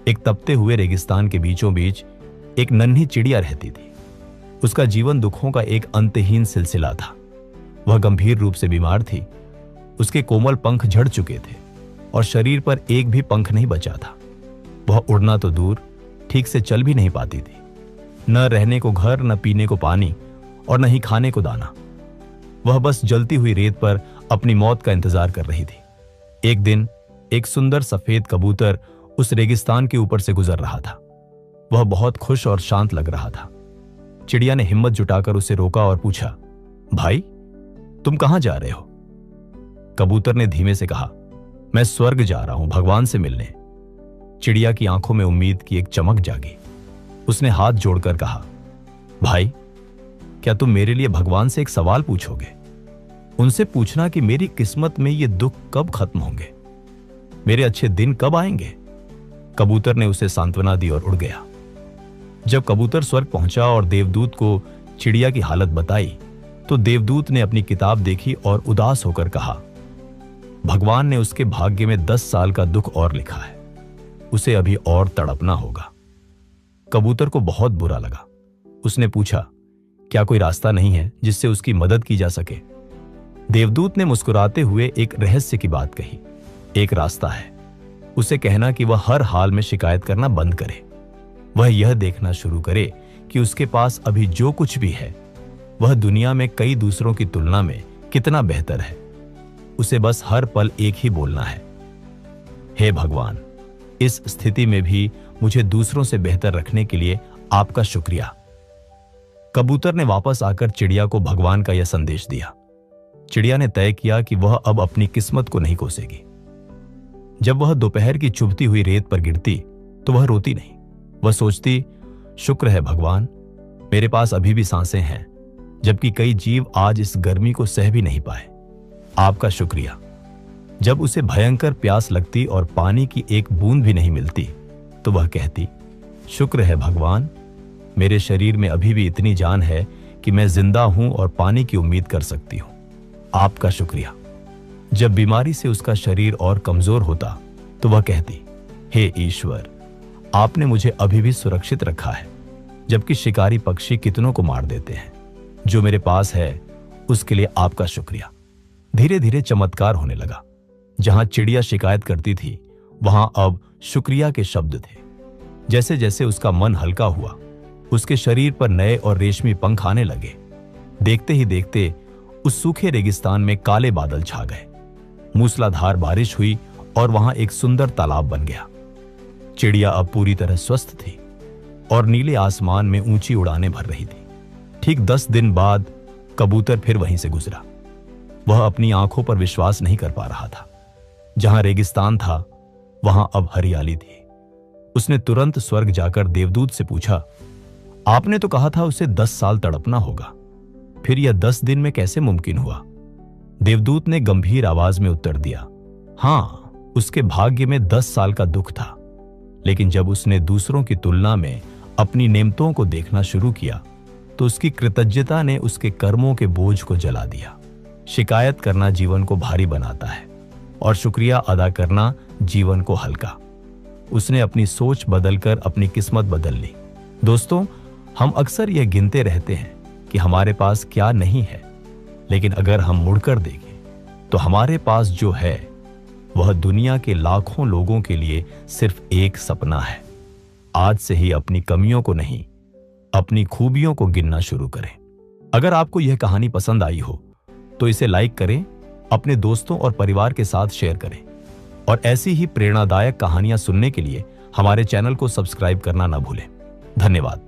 एक तपते हुए रेगिस्तान के बीचों बीच एक नन्ही चिड़िया रहती थी। उसका जीवन दुखों का एक अंतहीन सिलसिला था। वह गंभीर रूप से बीमार थी। उसके कोमल पंख झड़ चुके थे और शरीर पर एक भी पंख नहीं बचा था। वह उड़ना तो दूर, ठीक से चल भी नहीं पाती थी। न रहने को घर, न पीने को पानी और न ही खाने को दाना। वह बस जलती हुई रेत पर अपनी मौत का इंतजार कर रही थी। एक दिन एक सुंदर सफेद कबूतर उस रेगिस्तान के ऊपर से गुजर रहा था। वह बहुत खुश और शांत लग रहा था। चिड़िया ने हिम्मत जुटाकर उसे रोका और पूछा, भाई, तुम कहां जा रहे हो? कबूतर ने धीमे से कहा, मैं स्वर्ग जा रहा हूं, भगवान से मिलने। चिड़िया की आंखों में उम्मीद की एक चमक जागी। उसने हाथ जोड़कर कहा, भाई, क्या तुम मेरे लिए भगवान से एक सवाल पूछोगे? उनसे पूछना कि मेरी किस्मत में ये दुख कब खत्म होंगे, मेरे अच्छे दिन कब आएंगे। कबूतर ने उसे सांत्वना दी और उड़ गया। जब कबूतर स्वर्ग पहुंचा और देवदूत को चिड़िया की हालत बताई, तो देवदूत ने अपनी किताब देखी और उदास होकर कहा, भगवान ने उसके भाग्य में 10 साल का दुख और लिखा है, उसे अभी और तड़पना होगा। कबूतर को बहुत बुरा लगा। उसने पूछा, क्या कोई रास्ता नहीं है जिससे उसकी मदद की जा सके? देवदूत ने मुस्कुराते हुए एक रहस्य की बात कही। एक रास्ता है, उसे कहना कि वह हर हाल में शिकायत करना बंद करे। वह यह देखना शुरू करे कि उसके पास अभी जो कुछ भी है वह दुनिया में कई दूसरों की तुलना में कितना बेहतर है। उसे बस हर पल एक ही बोलना है, हे भगवान, इस स्थिति में भी मुझे दूसरों से बेहतर रखने के लिए आपका शुक्रिया। कबूतर ने वापस आकर चिड़िया को भगवान का यह संदेश दिया। चिड़िया ने तय किया कि वह अब अपनी किस्मत को नहीं कोसेगी। जब वह दोपहर की चुभती हुई रेत पर गिरती तो वह रोती नहीं। वह सोचती, शुक्र है भगवान, मेरे पास अभी भी सांसें हैं, जबकि कई जीव आज इस गर्मी को सह भी नहीं पाए। आपका शुक्रिया। जब उसे भयंकर प्यास लगती और पानी की एक बूंद भी नहीं मिलती तो वह कहती, शुक्र है भगवान, मेरे शरीर में अभी भी इतनी जान है कि मैं जिंदा हूं और पानी की उम्मीद कर सकती हूं। आपका शुक्रिया। जब बीमारी से उसका शरीर और कमजोर होता तो वह कहती, हे ईश्वर, आपने मुझे अभी भी सुरक्षित रखा है, जबकि शिकारी पक्षी कितनों को मार देते हैं। जो मेरे पास है उसके लिए आपका शुक्रिया। धीरे धीरे चमत्कार होने लगा। जहां चिड़िया शिकायत करती थी वहां अब शुक्रिया के शब्द थे। जैसे जैसे उसका मन हल्का हुआ, उसके शरीर पर नए और रेशमी पंख आने लगे। देखते ही देखते उस सूखे रेगिस्तान में काले बादल छा गए। मूसलाधार बारिश हुई और वहां एक सुंदर तालाब बन गया। चिड़िया अब पूरी तरह स्वस्थ थी और नीले आसमान में ऊंची उड़ानें भर रही थी। ठीक 10 दिन बाद कबूतर फिर वहीं से गुजरा। वह अपनी आंखों पर विश्वास नहीं कर पा रहा था। जहां रेगिस्तान था वहां अब हरियाली थी। उसने तुरंत स्वर्ग जाकर देवदूत से पूछा, आपने तो कहा था उसे 10 साल तड़पना होगा, फिर यह 10 दिन में कैसे मुमकिन हुआ? देवदूत ने गंभीर आवाज में उत्तर दिया, हां, उसके भाग्य में 10 साल का दुख था, लेकिन जब उसने दूसरों की तुलना में अपनी नेमतों को देखना शुरू किया तो उसकी कृतज्ञता ने उसके कर्मों के बोझ को जला दिया। शिकायत करना जीवन को भारी बनाता है और शुक्रिया अदा करना जीवन को हल्का। उसने अपनी सोच बदलकर अपनी किस्मत बदल ली। दोस्तों, हम अक्सर यह गिनते रहते हैं कि हमारे पास क्या नहीं है, लेकिन अगर हम मुड़कर देखें तो हमारे पास जो है वह दुनिया के लाखों लोगों के लिए सिर्फ एक सपना है। आज से ही अपनी कमियों को नहीं, अपनी खूबियों को गिनना शुरू करें। अगर आपको यह कहानी पसंद आई हो तो इसे लाइक करें, अपने दोस्तों और परिवार के साथ शेयर करें और ऐसी ही प्रेरणादायक कहानियां सुनने के लिए हमारे चैनल को सब्सक्राइब करना ना भूलें। धन्यवाद।